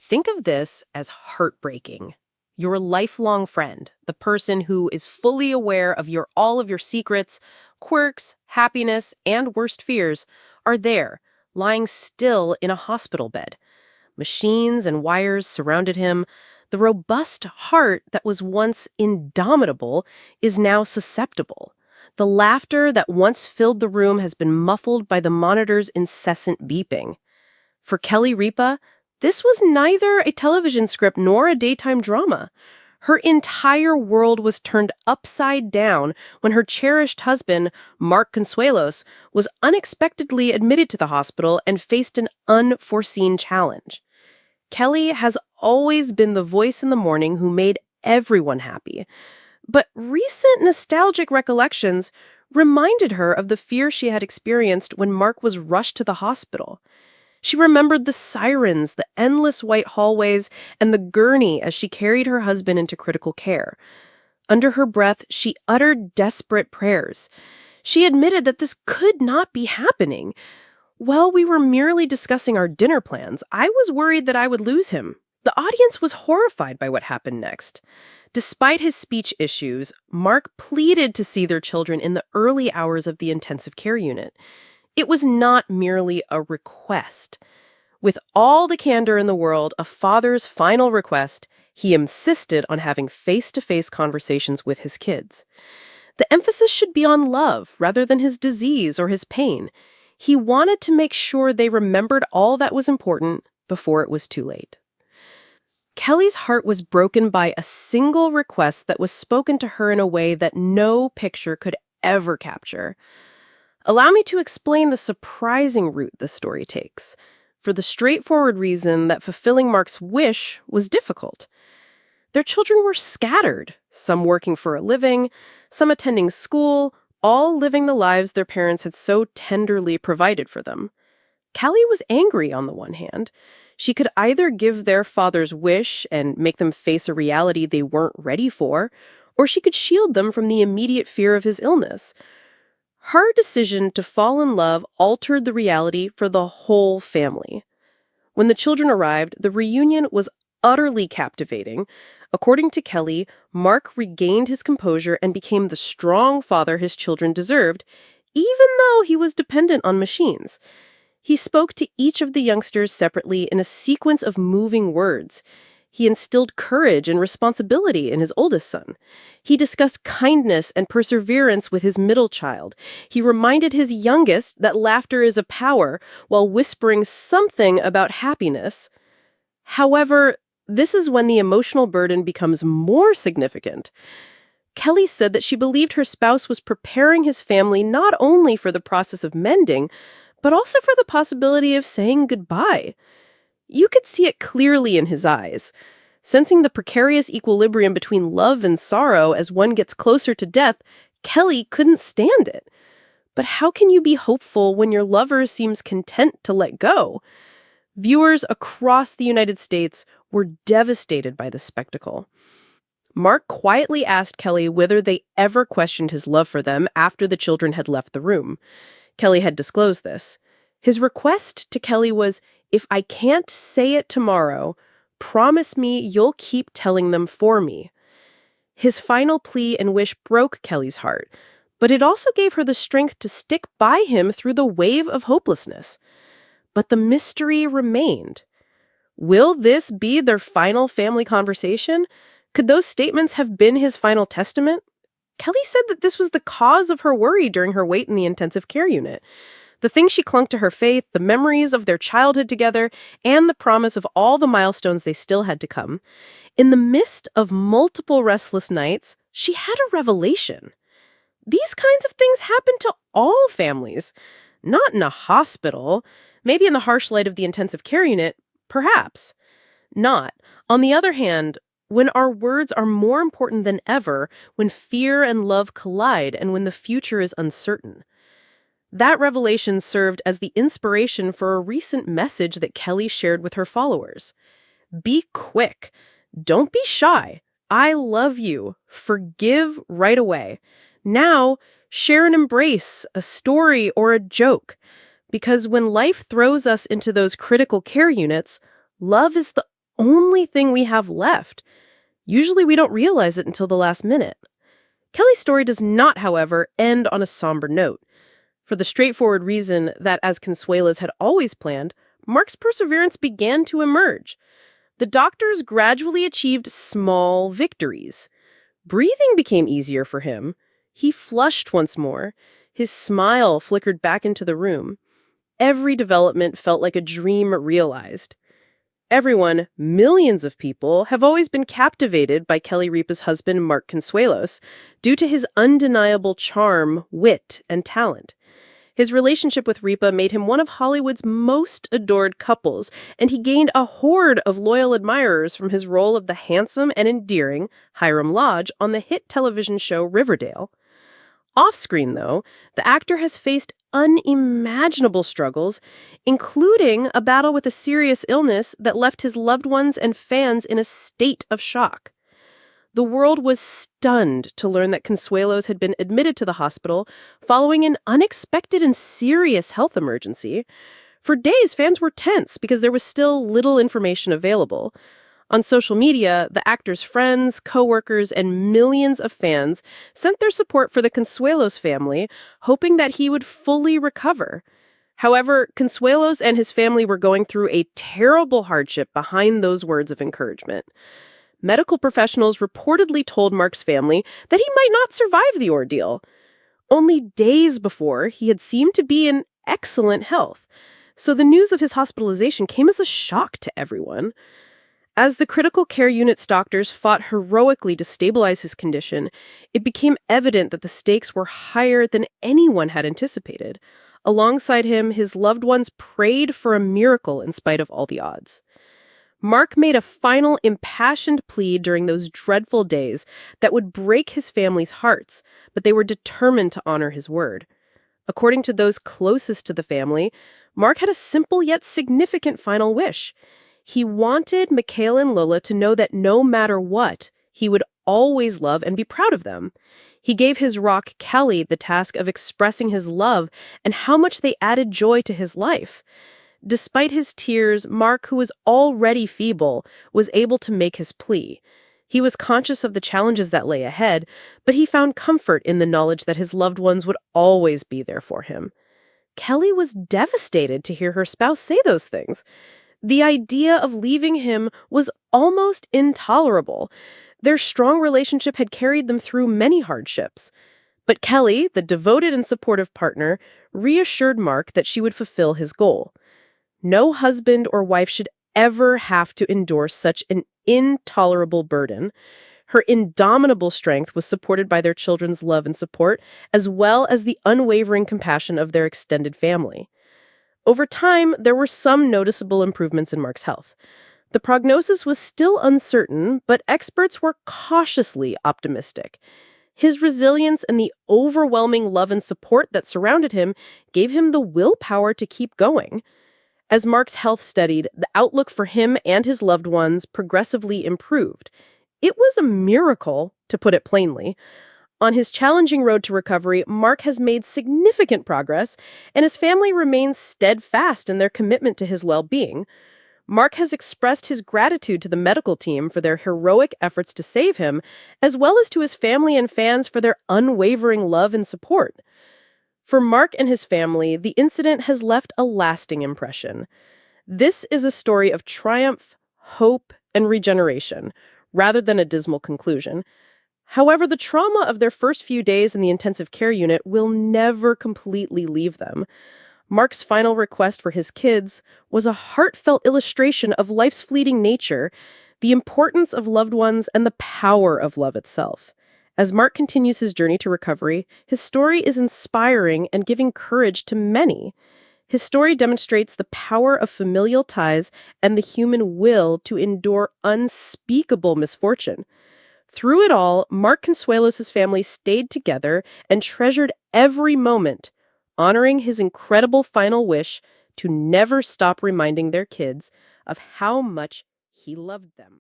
Think of this as heartbreaking. Your lifelong friend, the person who is fully aware of all of your secrets, quirks, happiness, and worst fears, are there, lying still in a hospital bed. Machines and wires surrounded him. The robust heart that was once indomitable is now susceptible. The laughter that once filled the room has been muffled by the monitor's incessant beeping. For Kelly Ripa, this was neither a television script nor a daytime drama. Her entire world was turned upside down when her cherished husband, Mark Consuelos, was unexpectedly admitted to the hospital and faced an unforeseen challenge. Kelly has always been the voice in the morning who made everyone happy. But recent nostalgic recollections reminded her of the fear she had experienced when Mark was rushed to the hospital. She remembered the sirens, the endless white hallways, and the gurney as she carried her husband into critical care. Under her breath, she uttered desperate prayers. She admitted that this could not be happening. While we were merely discussing our dinner plans, I was worried that I would lose him. The audience was horrified by what happened next. Despite his speech issues, Mark pleaded to see their children in the early hours of the intensive care unit. It was not merely a request. With all the candor in the world, a father's final request, he insisted on having face-to-face conversations with his kids. The emphasis should be on love rather than his disease or his pain. He wanted to make sure they remembered all that was important before it was too late. Kelly's heart was broken by a single request that was spoken to her in a way that no picture could ever capture. Allow me to explain the surprising route the story takes, for the straightforward reason that fulfilling Mark's wish was difficult. Their children were scattered, some working for a living, some attending school, all living the lives their parents had so tenderly provided for them. Callie was angry on the one hand. She could either give their father's wish and make them face a reality they weren't ready for, or she could shield them from the immediate fear of his illness. Her decision to fall in love altered the reality for the whole family. When the children arrived, the reunion was utterly captivating. According to Kelly, Mark regained his composure and became the strong father his children deserved, even though he was dependent on machines. He spoke to each of the youngsters separately in a sequence of moving words. He instilled courage and responsibility in his oldest son. He discussed kindness and perseverance with his middle child. He reminded his youngest that laughter is a power while whispering something about happiness. However, this is when the emotional burden becomes more significant. Kelly said that she believed her spouse was preparing his family not only for the process of mending, but also for the possibility of saying goodbye. You could see it clearly in his eyes. Sensing the precarious equilibrium between love and sorrow as one gets closer to death, Kelly couldn't stand it. But how can you be hopeful when your lover seems content to let go? Viewers across the United States were devastated by this spectacle. Mark quietly asked Kelly whether they ever questioned his love for them after the children had left the room. Kelly had disclosed this. His request to Kelly was, "If I can't say it tomorrow, promise me you'll keep telling them for me." His final plea and wish broke Kelly's heart, but it also gave her the strength to stick by him through the wave of hopelessness. But the mystery remained. Will this be their final family conversation? Could those statements have been his final testament? Kelly said that this was the cause of her worry during her wait in the intensive care unit. The thing she clung to her faith, the memories of their childhood together, and the promise of all the milestones they still had to come. In the midst of multiple restless nights, she had a revelation. These kinds of things happen to all families. Not in a hospital, maybe in the harsh light of the intensive care unit, perhaps. Not. On the other hand, when our words are more important than ever, when fear and love collide, and when the future is uncertain. That revelation served as the inspiration for a recent message that Kelly shared with her followers. Be quick. Don't be shy. I love you. Forgive right away. Now, share an embrace, a story, or a joke. Because when life throws us into those critical care units, love is the only thing we have left. Usually we don't realize it until the last minute. Kelly's story does not, however, end on a somber note, for the straightforward reason that, as Consuelos had always planned, Mark's perseverance began to emerge. The doctors gradually achieved small victories. Breathing became easier for him. He flushed once more. His smile flickered back into the room. Every development felt like a dream realized. Everyone, millions of people, have always been captivated by Kelly Ripa's husband, Mark Consuelos, due to his undeniable charm, wit, and talent. His relationship with Ripa made him one of Hollywood's most adored couples, and he gained a horde of loyal admirers from his role of the handsome and endearing Hiram Lodge on the hit television show Riverdale. Off-screen, though, the actor has faced unimaginable struggles, including a battle with a serious illness that left his loved ones and fans in a state of shock. The world was stunned to learn that Consuelos had been admitted to the hospital following an unexpected and serious health emergency. For days, fans were tense because there was still little information available. On social media, the actor's friends, coworkers, and millions of fans sent their support for the Consuelos family, hoping that he would fully recover. However, Consuelos and his family were going through a terrible hardship behind those words of encouragement. Medical professionals reportedly told Mark's family that he might not survive the ordeal. Only days before, he had seemed to be in excellent health, so the news of his hospitalization came as a shock to everyone. As the critical care unit's doctors fought heroically to stabilize his condition, it became evident that the stakes were higher than anyone had anticipated. Alongside him, his loved ones prayed for a miracle in spite of all the odds. Mark made a final impassioned plea during those dreadful days that would break his family's hearts, but they were determined to honor his word. According to those closest to the family, Mark had a simple yet significant final wish. He wanted Mikhail and Lola to know that no matter what, he would always love and be proud of them. He gave his rock Kelly the task of expressing his love and how much they added joy to his life. Despite his tears, Mark, who was already feeble, was able to make his plea. He was conscious of the challenges that lay ahead, but he found comfort in the knowledge that his loved ones would always be there for him. Kelly was devastated to hear her spouse say those things. The idea of leaving him was almost intolerable. Their strong relationship had carried them through many hardships. But Kelly, the devoted and supportive partner, reassured Mark that she would fulfill his goal. No husband or wife should ever have to endure such an intolerable burden. Her indomitable strength was supported by their children's love and support, as well as the unwavering compassion of their extended family. Over time, there were some noticeable improvements in Mark's health. The prognosis was still uncertain, but experts were cautiously optimistic. His resilience and the overwhelming love and support that surrounded him gave him the willpower to keep going. As Mark's health steadied, the outlook for him and his loved ones progressively improved. It was a miracle, to put it plainly. On his challenging road to recovery, Mark has made significant progress, and his family remains steadfast in their commitment to his well-being. Mark has expressed his gratitude to the medical team for their heroic efforts to save him, as well as to his family and fans for their unwavering love and support. For Mark and his family, the incident has left a lasting impression. This is a story of triumph, hope, and regeneration, rather than a dismal conclusion. However, the trauma of their first few days in the intensive care unit will never completely leave them. Mark's final request for his kids was a heartfelt illustration of life's fleeting nature, the importance of loved ones, and the power of love itself. As Mark continues his journey to recovery, his story is inspiring and giving courage to many. His story demonstrates the power of familial ties and the human will to endure unspeakable misfortune. Through it all, Mark Consuelos' family stayed together and treasured every moment, honoring his incredible final wish to never stop reminding their kids of how much he loved them.